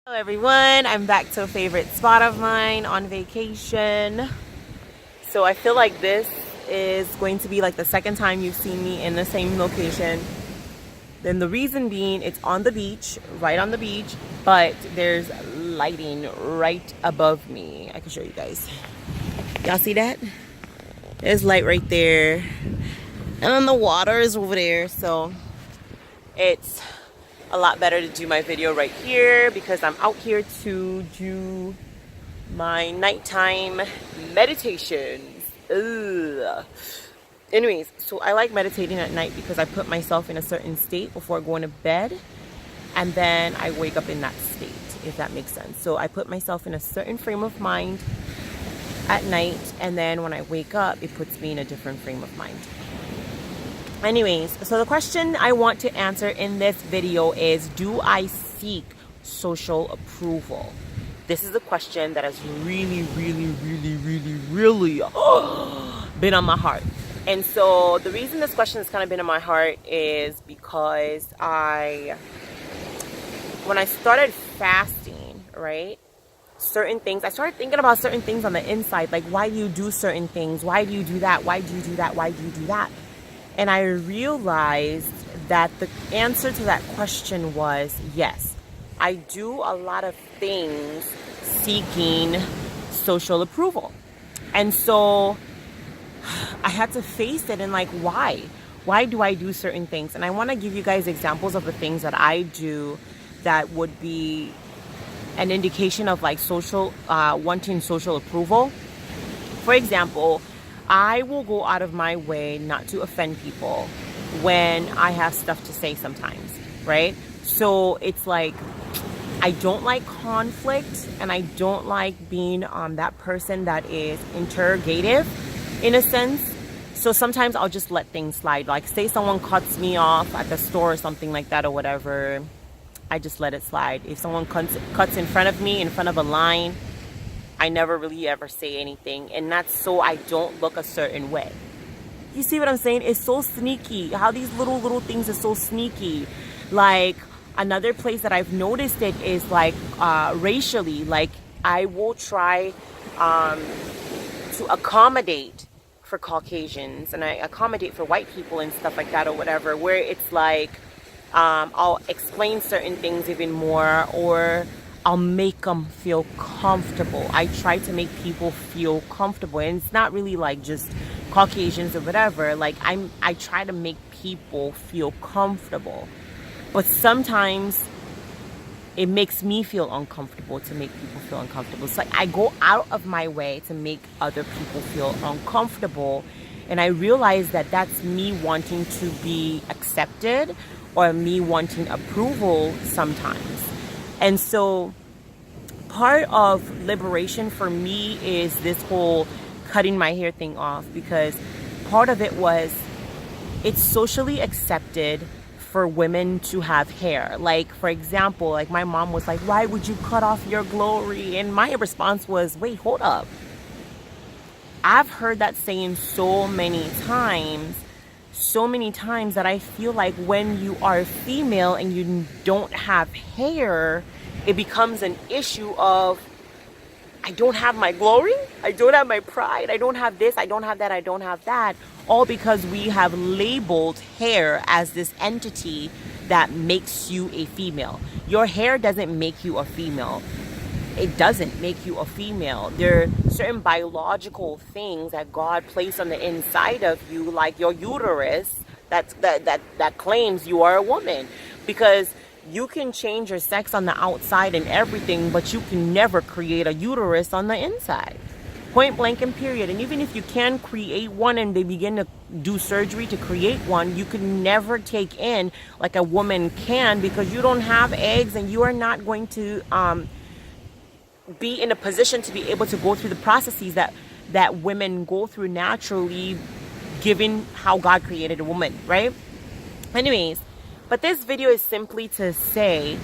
Hello everyone, I'm back to a favorite spot of mine on vacation. So I feel like this is going to be like the second time you've seen me in the same location. Then the reason being it's on the beach, right on the beach, but there's lighting right above me. I can show you guys. Y'all see that? There's light right there. And then the water is over there, so it's a lot better to do my video right here because I'm out here to do my nighttime meditations. Ugh. Anyways, so I like meditating at night because I put myself in a certain state before going to bed, and then I wake up in that state, if that makes sense. So I put myself in a certain frame of mind at night, and then when I wake up, it puts me in a different frame of mind. Anyways, so the question I want to answer in this video is, do I seek social approval? This is a question that has really been on my heart. And so the reason this question has kind of been on my heart is because when I started fasting, right? I started thinking about certain things on the inside, like, why do you do certain things? Why do you do that? Why do you do that? Why do you do that? And I realized that the answer to that question was yes. I do a lot of things seeking social approval. And so I had to face it and like, why? Why do I do certain things? And I want to give you guys examples of the things that I do that would be an indication of like wanting social approval. For example, I will go out of my way not to offend people when I have stuff to say sometimes, right? So it's like, I don't like conflict, and I don't like being that person that is interrogative in a sense. So sometimes I'll just let things slide. Like, say someone cuts me off at the store or something like that or whatever, I just let it slide. If someone cuts in front of me, in front of a line, I never really ever say anything, and that's so I don't look a certain way. You see what I'm saying? It's so sneaky how these little things are so sneaky. Like, another place that I've noticed it is like racially. Like, I will try to accommodate for Caucasians, and I accommodate for white people and stuff like that or whatever, where it's like I'll explain certain things even more, or I'll make them feel comfortable. I try to make people feel comfortable, and it's not really like just Caucasians or whatever. Like, I try to make people feel comfortable, but sometimes it makes me feel uncomfortable to make people feel uncomfortable. It's like I go out of my way to make other people feel uncomfortable, and I realize that that's me wanting to be accepted or me wanting approval sometimes. And so part of liberation for me is this whole cutting my hair thing off, because part of it was, it's socially accepted for women to have hair. Like, for example, like my mom was like, why would you cut off your glory? And my response was, wait, hold up. I've heard that saying so many times that I feel like when you are female and you don't have hair, it becomes an issue of, I don't have my glory, I don't have my pride, I don't have this, I don't have that, I don't have that, all because we have labeled hair as this entity that makes you a female. Your hair doesn't make you a female. It doesn't make you a female. There are certain biological things that God placed on the inside of you, like your uterus, that claims you are a woman. Because you can change your sex on the outside and everything, but you can never create a uterus on the inside. Point blank and period. And even if you can create one and they begin to do surgery to create one, you can never take in like a woman can, because you don't have eggs, and you are not going to be in a position to be able to go through the processes that women go through naturally, given how God created a woman, right? Anyways, but this video is simply to say,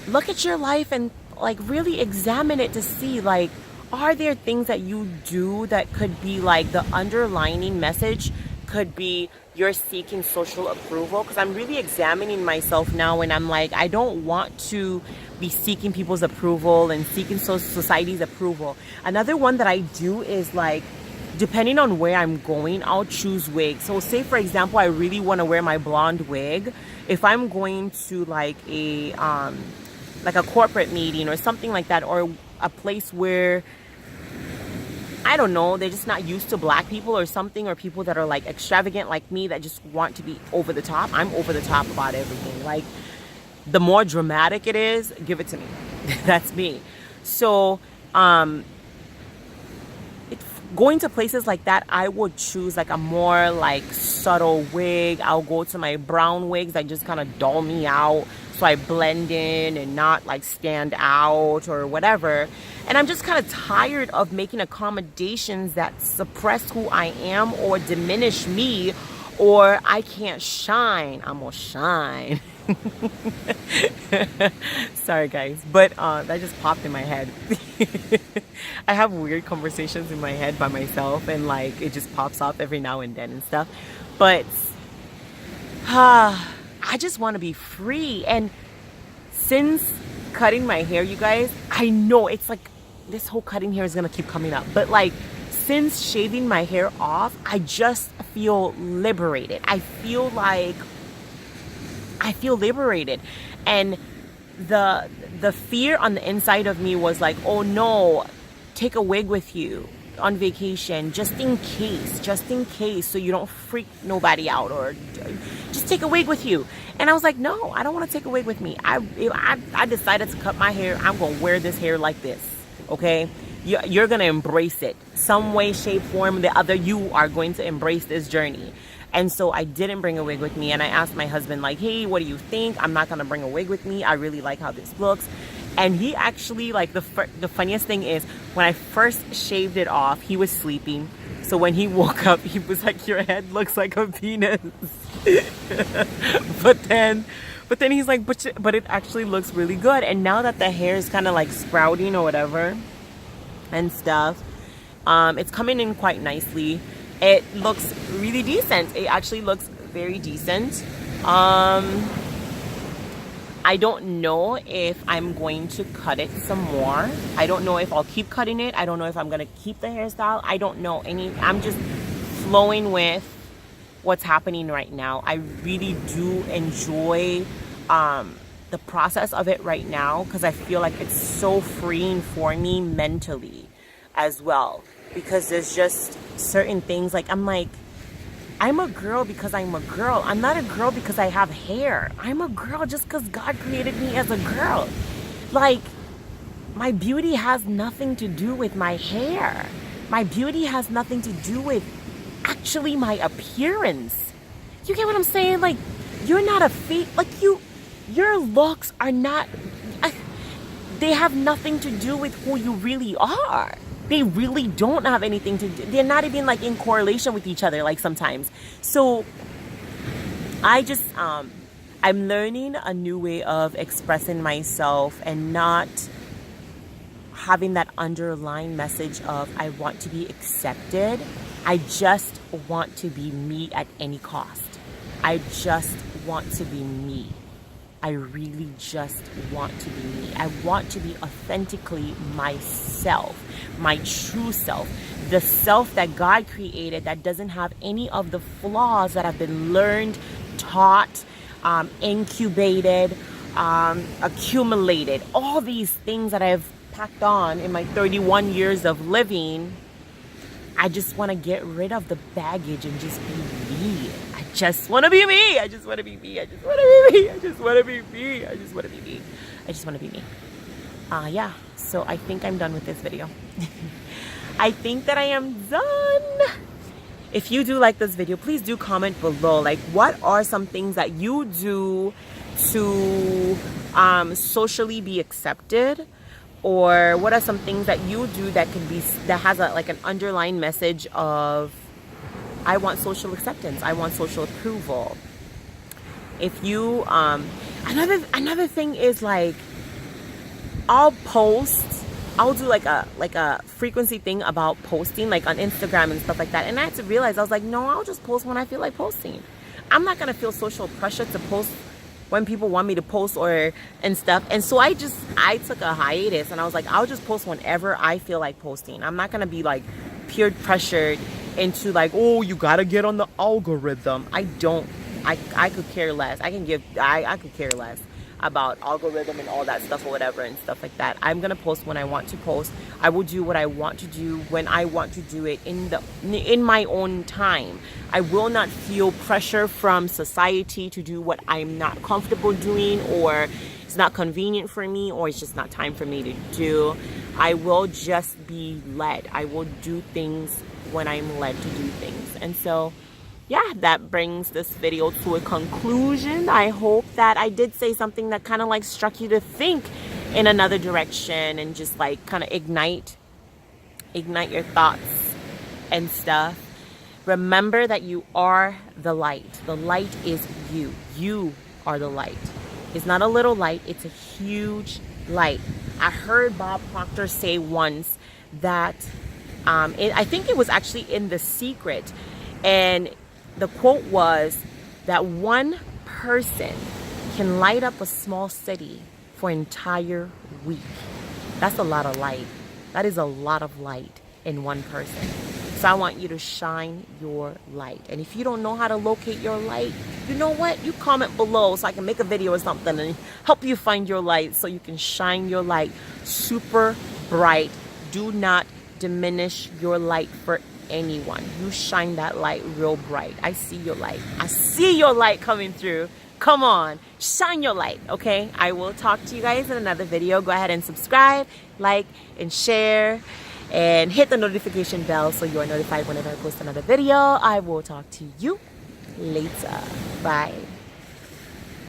look at your life and like really examine it to see, like, are there things that you do that could be like the underlining message could be you're seeking social approval, because I'm really examining myself now, and I'm like, I don't want to be seeking people's approval and seeking society's approval. Another one that I do is like, depending on where I'm going, I'll choose wigs. So say for example, I really want to wear my blonde wig. If I'm going to like a corporate meeting or something like that, or a place where, I don't know, they're just not used to black people or something, or people that are like extravagant like me that just want to be over the top. I'm over the top about everything. Like, the more dramatic it is, give it to me. That's me. So, going to places like that, I would choose like a more like subtle wig. I'll go to my brown wigs that just kind of dull me out, so I blend in and not like stand out or whatever. And I'm just kind of tired of making accommodations that suppress who I am or diminish me, or I can't shine. I'm gonna shine. Sorry guys, but that just popped in my head. I have weird conversations in my head by myself, and like it just pops up every now and then and stuff. But I just want to be free. And since cutting my hair, you guys, I know it's like this whole cutting hair is gonna keep coming up, but like since shaving my hair off, I just feel liberated. I feel liberated. And the fear on the inside of me was like, oh no, take a wig with you on vacation just in case, so you don't freak nobody out, or just take a wig with you. And I was like, no, I don't want to take a wig with me. I decided to cut my hair. I'm gonna wear this hair like this, okay? You're gonna embrace it some way, shape, form, the other. You are going to embrace this journey. And so I didn't bring a wig with me, and I asked my husband like, hey, what do you think? I'm not gonna bring a wig with me. I really like how this looks. And he actually, like, the funniest thing is, when I first shaved it off, he was sleeping. So when he woke up, he was like, your head looks like a penis. but then he's like, but it actually looks really good. And now that the hair is kind of like sprouting or whatever and stuff, it's coming in quite nicely. It looks really decent. It actually looks very decent. I don't know if I'm going to cut it some more. I don't know if I'll keep cutting it. I don't know if I'm going to keep the hairstyle. I don't know I'm just flowing with what's happening right now. I really do enjoy the process of it right now, because I feel like it's so freeing for me mentally as well. Because there's just certain things, like I'm a girl because I'm a girl. I'm not a girl because I have hair. I'm a girl just because God created me as a girl. Like, my beauty has nothing to do with my hair. My beauty has nothing to do with actually my appearance. You get what I'm saying? Like, you're not a fake, like your looks are not, they have nothing to do with who you really are. They really don't have anything to do. They're not even like in correlation with each other, like sometimes. So I just, I'm learning a new way of expressing myself and not having that underlying message of I want to be accepted. I just want to be me at any cost. I just want to be me. I really just want to be me. I want to be authentically myself, my true self, the self that God created that doesn't have any of the flaws that have been learned, taught, incubated, accumulated. All these things that I've packed on in my 31 years of living. I just want to get rid of the baggage and just be me. I just want to be me. I just want to be me. I just want to be me. I just want to be me. I just want to be me. I just want to be me. Yeah. So I think I'm done with this video. I think that I am done. If you do like this video, please do comment below. Like, what are some things that you do to socially be accepted? Or what are some things that you do that can be, that has like an underlying message of, I want social acceptance, I want social approval. If you, another thing is like, I'll post I'll do like a frequency thing about posting, like on Instagram and stuff like that. And I had to realize, I was like, no, I'll just post when I feel like posting. I'm not gonna feel social pressure to post when people want me to post or and stuff. And so I took a hiatus, and I was like, I'll just post whenever I feel like posting. I'm not gonna be like peer pressured into like, oh, you gotta get on the algorithm. I could care less. I could care less about algorithm and all that stuff or whatever and stuff like that. I'm gonna post when I want to post. I will do what I want to do when I want to do it in my own time. I will not feel pressure from society to do what I'm not comfortable doing, or it's not convenient for me, or it's just not time for me to do. I will just be led. I will do things when I'm led to do things. And so yeah, that brings this video to a conclusion. I hope that I did say something that kind of like struck you to think in another direction, and just like kind of ignite your thoughts and stuff. Remember that you are the light. The light is you. You are the light. It's not a little light, it's a huge light. I heard Bob Proctor say once that I think it was actually in The Secret, and the quote was that one person can light up a small city for an entire week. That's a lot of light. That is a lot of light in one person. So I want you to shine your light. And if you don't know how to locate your light, you know what? You comment below so I can make a video or something and help you find your light, so you can shine your light super bright. Do not diminish your light for anyone. You shine that light real bright. I see your light. I see your light coming through. Come on, shine your light, okay? I will talk to you guys in another video. Go ahead and subscribe, like, and share, and hit the notification bell so you are notified whenever I post another video. I will talk to you later. Bye.